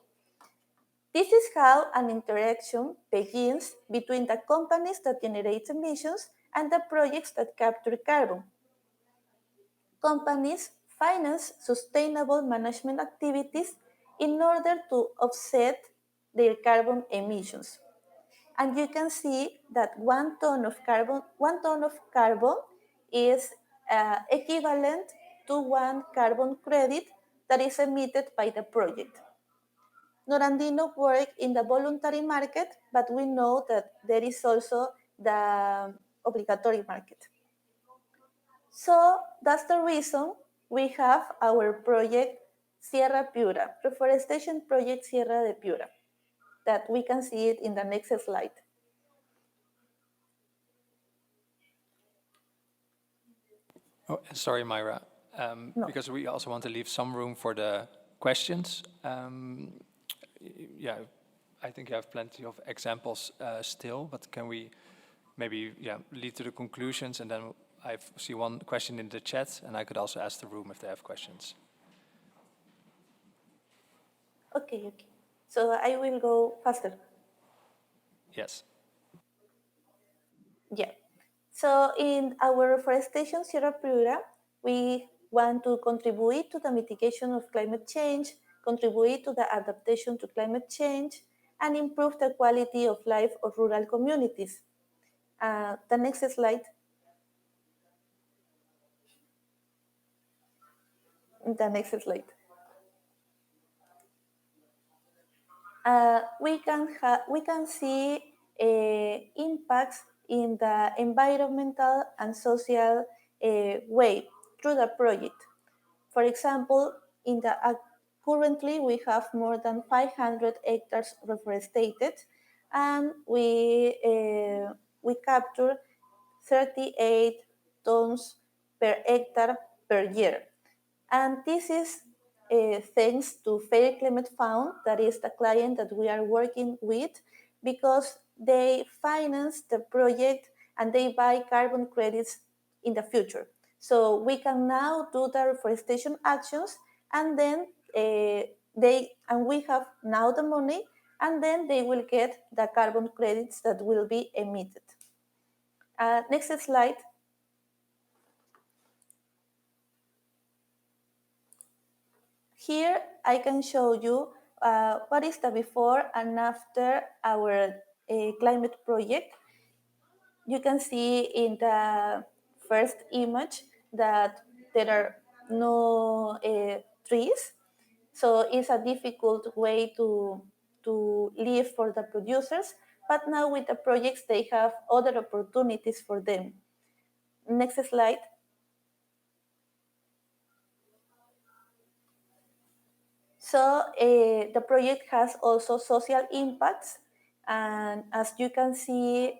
D: This is how an interaction begins between the companies that generate emissions and the projects that capture carbon. Companies finance sustainable management activities in order to offset their carbon emissions. And you can see that 1 ton of carbon is equivalent to 1 carbon credit that is emitted by the project. Norandino work in the voluntary market, but we know that there is also the obligatory market. So that's the reason we have our project Sierra Piura, reforestation project Sierra de Piura, that we can see it in the next slide.
A: Oh, sorry, Myra,
D: No.
A: because we also want to leave some room for the questions. Yeah, I think you have plenty of examples still, but can we maybe lead to the conclusions, and then I see one question in the chat, and I could also ask the room if they have questions.
D: Okay. So I will go faster.
A: Yes.
D: Yeah. So in our reforestation Sierra Piura, we want to contribute to the mitigation of climate change, contribute to the adaptation to climate change, and improve the quality of life of rural communities. The next slide. The next slide. We can see impacts in the environmental and social way through the project. For example, currently we have more than 500 hectares reforested, and we capture 38 tons per hectare per year. And this is thanks to Fair Climate Fund, that is the client that we are working with, because they finance the project and they buy carbon credits in the future. So we can now do the reforestation actions, and then we have now the money, and then they will get the carbon credits that will be emitted. Next slide. Here I can show you what is the before and after our climate project. You can see in the first image that there are no trees, so it's a difficult way to live for the producers, but now with the projects they have other opportunities for them. Next slide. So the project has also social impacts, and as you can see,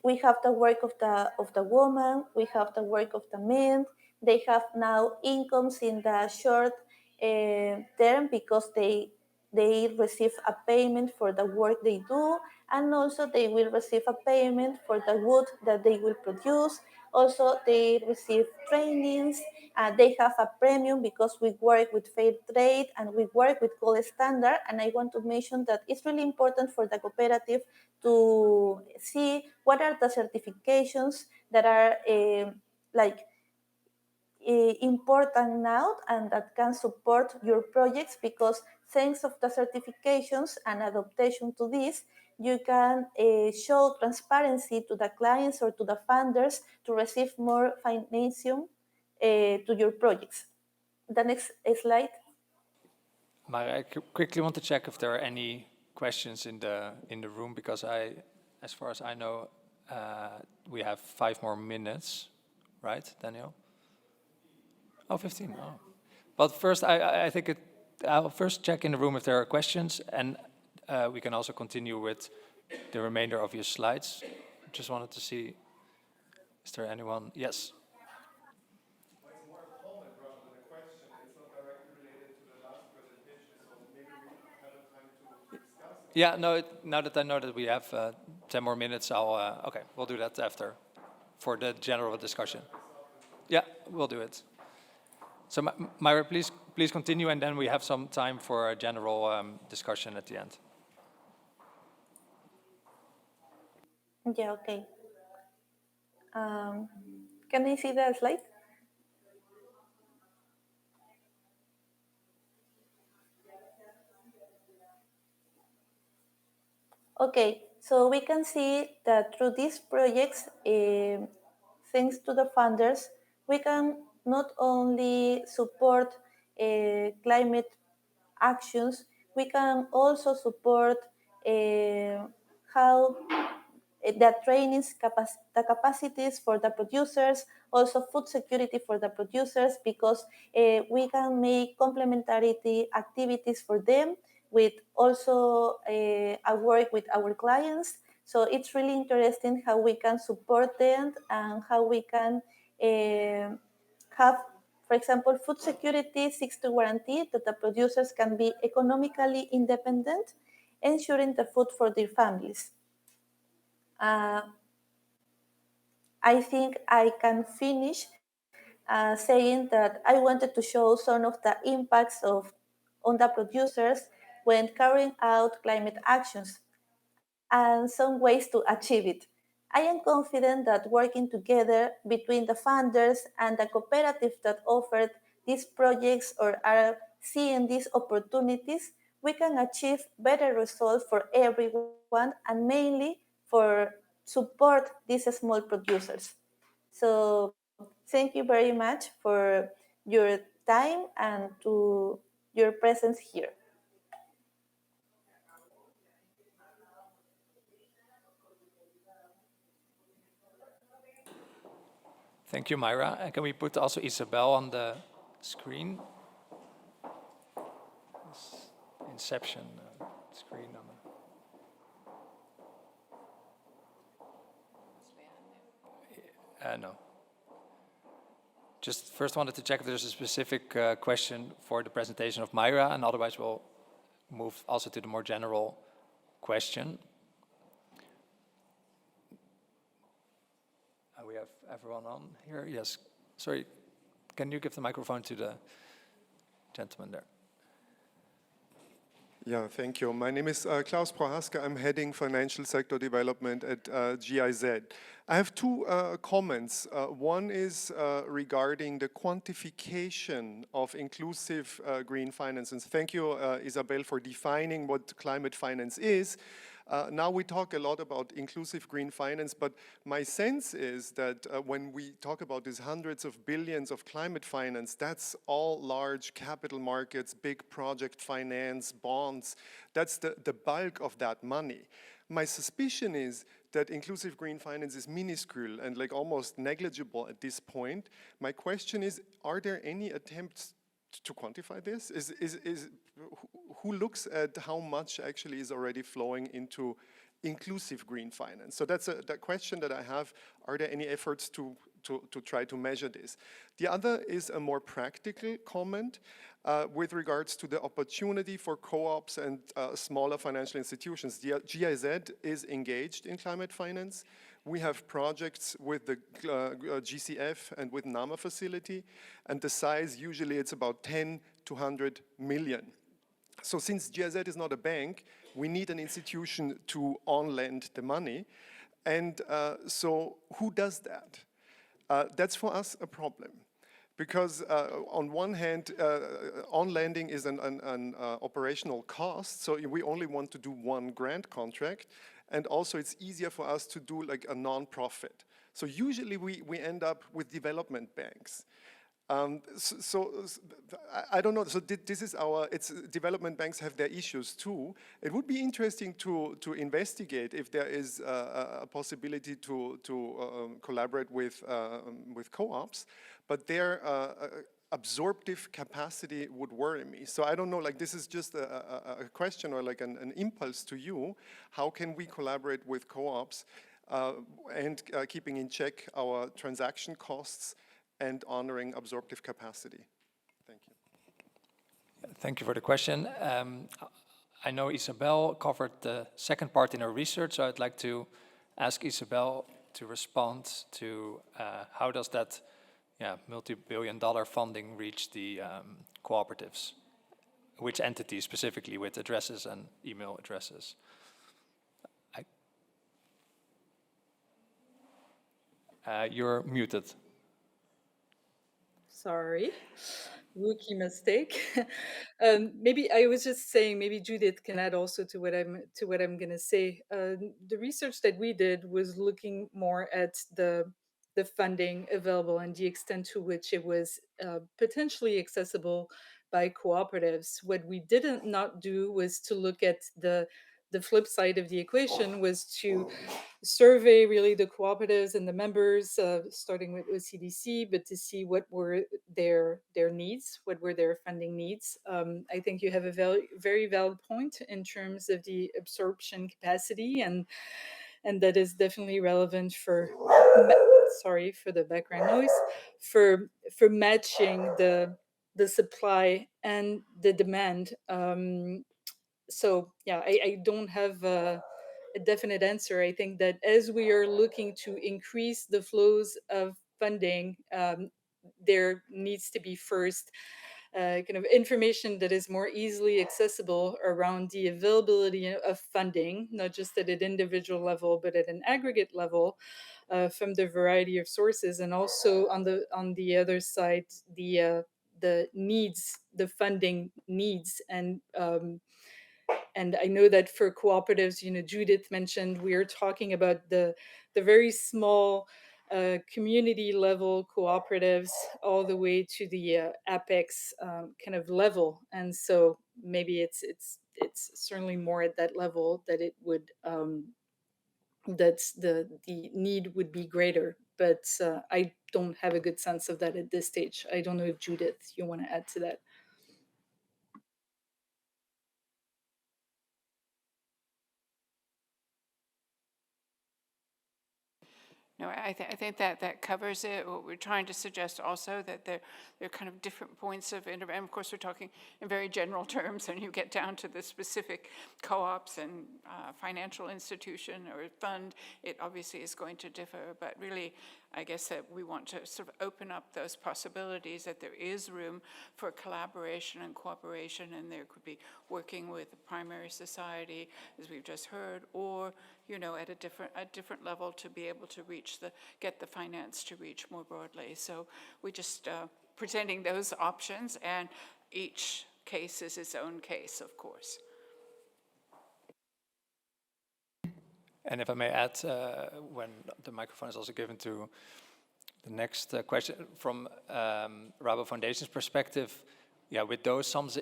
D: we have the work of the woman, we have the work of the men. They have now incomes in the short term because they receive a payment for the work they do, and also they will receive a payment for the wood that they will produce. Also, they receive trainings. They have a premium because we work with fair trade and we work with gold standard. And I want to mention that it's really important for the cooperative to see what are the certifications that are important now and that can support your projects, because thanks of the certifications and adaptation to this, you can show transparency to the clients or to the funders to receive more financing to your projects. The next slide.
A: Myra, I quickly want to check if there are any questions in the room, because as far as I know, we have 5 more minutes, right, Daniel? Oh, 15. Oh. But first, I think I'll first check in the room if there are questions, and we can also continue with the remainder of your slides. Just wanted to see, is there anyone? Yes.
E: Well, it's more a comment rather than a question. It's not directly related to the last presentation, so maybe we have a time to discuss it.
A: Yeah, no, now that I know that we have 10 more minutes, okay, we'll do that after for the general discussion. Yeah, we'll do it. So, Myra, please continue, and then we have some time for a general discussion at the end.
D: Yeah, okay. Can I see the slide? Okay, so we can see that through these projects, thanks to the funders, we can not only support climate actions, we can also support how the trainings, the capacities for the producers, also food security for the producers, because we can make complementarity activities for them with also a work with our clients. So it's really interesting how we can support them and how we can have, for example, food security seeks to guarantee that the producers can be economically independent, ensuring the food for their families. I think I can finish saying that I wanted to show some of the impacts on the producers when carrying out climate actions and some ways to achieve it. I am confident that working together between the funders and the cooperative that offered these projects or are seeing these opportunities, we can achieve better results for everyone and mainly for support these small producers. So thank you very much for your time and to your presence here.
A: Thank you, Myra. And can we put also Isabelle on the screen? This Inception screen on no. Just first wanted to check if there's a specific question for the presentation of Myra, and otherwise we'll move also to the more general question. We have everyone on here. Yes. Sorry, can you give the microphone to the gentleman there?
E: Yeah, thank you. My name is Klaus Prohaska. I'm heading financial sector development at GIZ. I have two comments. One is regarding the quantification of inclusive green finance. And thank you, Isabelle, for defining what climate finance is. Now we talk a lot about inclusive green finance, but my sense is that when we talk about these hundreds of billions of climate finance, that's all large capital markets, big project finance, bonds. That's the bulk of that money. My suspicion is that inclusive green finance is minuscule and like almost negligible at this point. My question is, are there any attempts to quantify this? Who looks at how much actually is already flowing into inclusive green finance? So that's that question that I have. Are there any efforts to try to measure this? The other is a more practical comment with regards to the opportunity for co-ops and smaller financial institutions. The GIZ is engaged in climate finance. We have projects with the GCF and with NAMA facility, and the size usually it's about 10 to 100 million. So since GIZ is not a bank, we need an institution to on-lend the money. And so who does that? That's for us a problem. Because on one hand, on-lending is an operational cost, so we only want to do one grant contract, and also it's easier for us to do like a non-profit. So usually we end up with development banks. I don't know, so this is development banks have their issues too. It would be interesting to investigate if there is a possibility to collaborate with co-ops, but their absorptive capacity would worry me. So I don't know, like this is just a question or like an impulse to you. How can we collaborate with co-ops and keeping in check our transaction costs and honoring absorptive capacity? Thank you.
A: Thank you for the question. I know Isabelle covered the second part in her research, so I'd like to ask Isabelle to respond to how does that multi-billion-dollar funding reach the cooperatives? Which entities specifically with addresses and email addresses? You're muted.
C: Sorry, rookie mistake. Maybe I was just saying, maybe Judith can add also to what I'm gonna say. The research that we did was looking more at the funding available and the extent to which it was potentially accessible by cooperatives. What we didn't not do was to look at the flip side of the equation, was to survey really the cooperatives and the members, starting with OCDC, but to see what were their needs, what were their funding needs. I think you have a very valid point in terms of the absorption capacity, and that is definitely relevant for sorry for the background noise, for matching the supply and the demand. So yeah, I don't have a definite answer. I think that as we are looking to increase the flows of funding, there needs to be first kind of information that is more easily accessible around the availability of funding, not just at an individual level, but at an aggregate level, from the variety of sources, and also on the other side, the the needs, the funding needs. And I know that for cooperatives, Judith mentioned, we are talking about the very small community level cooperatives all the way to the apex kind of level. And so maybe it's certainly more at that level that it would that's the need would be greater. But I don't have a good sense of that at this stage. I don't know if Judith, you want to add to that.
B: No, I think that covers it. What we're trying to suggest also that there are kind of different points of intervention. Of course, we're talking in very general terms, and you get down to the specific co-ops and financial institution or fund, it obviously is going to differ. But really, I guess that we want to sort of open up those possibilities, that there is room for collaboration and cooperation, and there could be working with the primary society, as we've just heard, or at a different level to be able to get the finance to reach more broadly. So we just presenting those options, and each case is its own case, of course.
A: And if I may add, when the microphone is also given to the next question, from Rabo Foundation's perspective, yeah, with those sums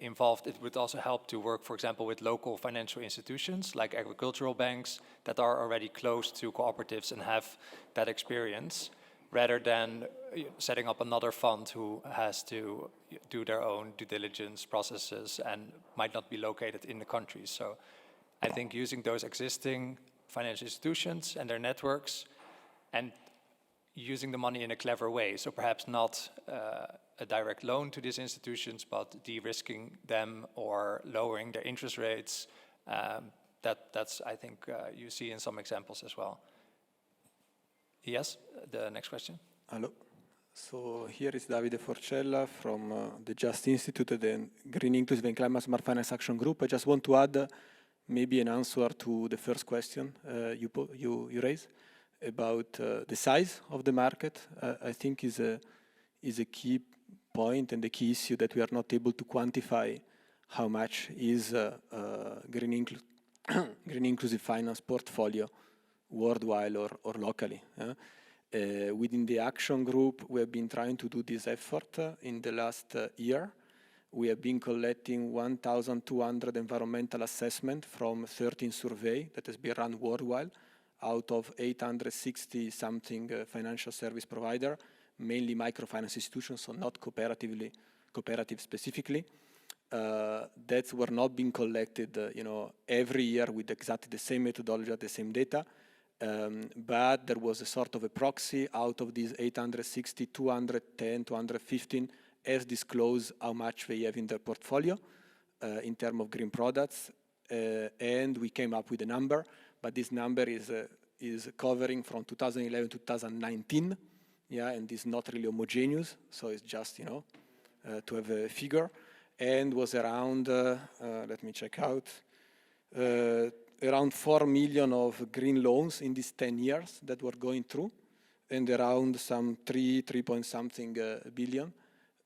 A: involved, it would also help to work, for example, with local financial institutions like agricultural banks that are already close to cooperatives and have that experience, rather than setting up another fund who has to do their own due diligence processes and might not be located in the country. So I think using those existing financial institutions and their networks and using the money in a clever way, so perhaps not a direct loan to these institutions, but de-risking them or lowering their interest rates. That's I think, you see in some examples as well. Yes, the next question.
F: Hello. So here is Davide Forcella from the Just Institute and the Green Inclusive and Climate Smart Finance Action Group. I just want to add maybe an answer to the first question you raised about the size of the market. I think is a key point and the key issue, that we are not able to quantify how much is green inclusive finance portfolio worldwide or locally. Within the action group, we have been trying to do this effort in the last year. We have been collecting 1,200 environmental assessments from 13 surveys that has been run worldwide out of 860 something financial service provider, mainly microfinance institutions, so not cooperative specifically. That were not being collected, every year with exactly the same methodology, the same data. But there was a sort of a proxy out of these 860, 210, 215 as disclosed how much they have in their portfolio in terms of green products. And we came up with a number, but this number is covering from 2011 to 2019. Yeah, and it's not really homogeneous, so it's just, to have a figure. And was around, let me check out, around 4 million of green loans in these 10 years that were going through, and around some 3 point something billion.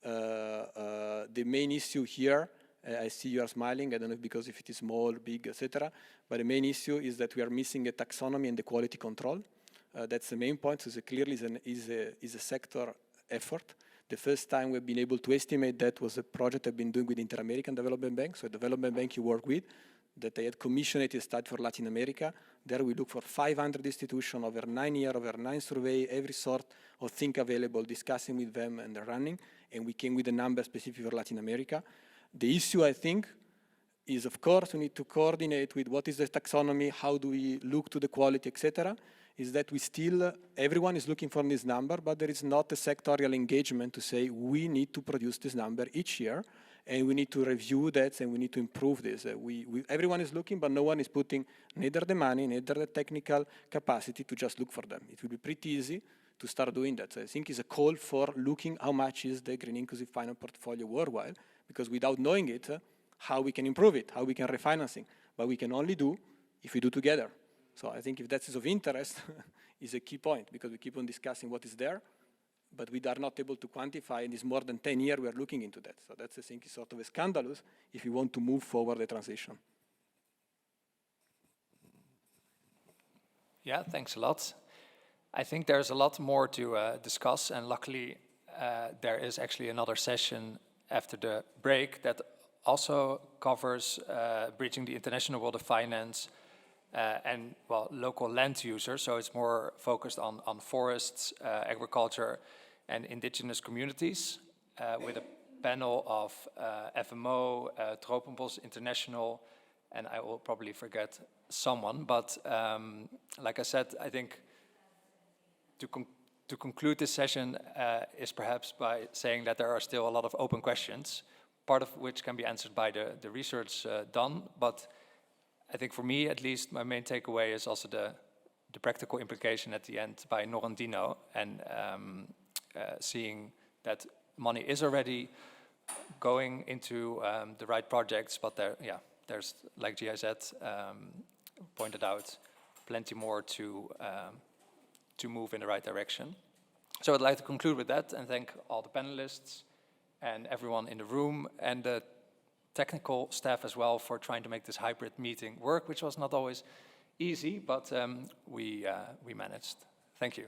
F: The main issue here, I see you are smiling, I don't know because if it is small, big, etc. But the main issue is that we are missing a taxonomy and the quality control. That's the main point. So clearly is a sector effort. The first time we've been able to estimate that was a project I've been doing with Inter-American Development Bank. So Development Bank you work with, that they had commissioned a study for Latin America. There we look for 500 institutions over 9 years, over 9 surveys, every sort of thing available, discussing with them and they're running. And we came with a number specific for Latin America. The issue, I think, is of course we need to coordinate with what is the taxonomy, how do we look to the quality, etc. Is that we still, everyone is looking for this number, but there is not a sectorial engagement to say we need to produce this number each year and we need to review that and we need to improve this. Everyone is looking, but no one is putting neither the money, neither the technical capacity to just look for them. It will be pretty easy to start doing that. So I think it's a call for looking how much is the green inclusive finance portfolio worldwide, because without knowing it, how we can improve it, how we can refinancing, but we can only do if we do together. So I think if that is of interest, is a key point, because we keep on discussing what is there. but we are not able to quantify, and it's more than 10 years we are looking into that. So that's, I think, is sort of a scandalous if you want to move forward the transition.
A: Yeah, thanks a lot. I think there's a lot more to discuss, and luckily there is actually another session after the break that also covers bridging the international world of finance and, well, local land users. So it's more focused on forests, agriculture, and indigenous communities with a panel of FMO, Tropenbos International, and I will probably forget someone. But like I said, I think to conclude this session is perhaps by saying that there are still a lot of open questions, part of which can be answered by the research done. But I think for me, at least, my main takeaway is also the practical implication at the end by Norandino, and seeing that money is already going into the right projects, but there's, like GIZ pointed out, plenty more to move in the right direction. So I'd like to conclude with that and thank all the panelists and everyone in the room and the technical staff as well for trying to make this hybrid meeting work, which was not always easy, but we managed. Thank you.